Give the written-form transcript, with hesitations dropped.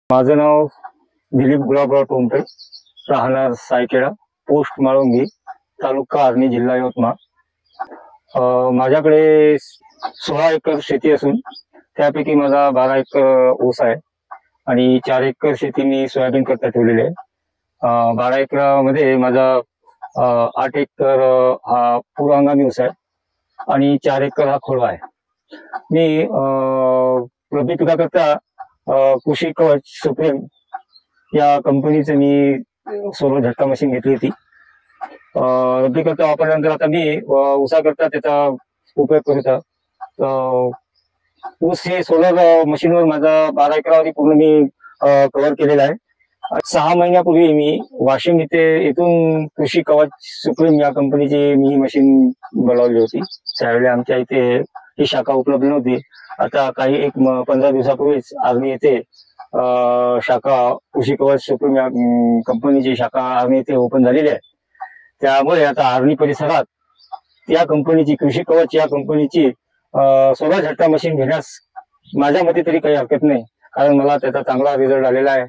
माझं नाव दिलीप गुलाबराव टोमटे, राहणार सायखेडा, पोस्ट माळुंगी, तालुका आर्णी, जिल्हा यवतमाळ। माझ्याकडे 16 एकर शेती असून त्यापैकी माझा 12 एकर ऊस आहे आणि 4 एकर शेती मी सोयाबीन करता ठेवलेली आहे। 12 एकरामध्ये माझा 8 एकर हा पूर्वहंगामी ऊस आहे आणि 4 एकर हा खोळवा आहे। मी रब्बी पिकाकरता कृषी कवच सुप्रीम या कंपनीचं मी सोलर झटका मशीन घेतली होती। रब्बी करता वापरल्यानंतर आता मी ऊसाकरता त्याचा उपयोग करत आहे। ऊस हे सोलर मशीनवर माझा 12 एकरावरती पूर्ण मी कव्हर केलेला आहे। 6 महिन्यापूर्वी मी वाशिम येथून कृषी कवच सुप्रीम या कंपनीची मी मशीन बोलावली होती। त्यावेळी आमच्या इथे ही शाखा उपलब्ध नव्हती। आता काही 15 दिवसापूर्वीच आर्णी येथे शाखा कृषी कवच सुप्रीम या कंपनीची शाखा आर्णी येथे ओपन झालेली आहे। त्यामुळे आता आर्णी परिसरात या कंपनीची कृषी कवच या कंपनीची सोलर झटका मशीन घेण्यास माझ्या मते तरी काही हरकत नाही, कारण मला त्याचा चांगला रिझल्ट आलेला आहे।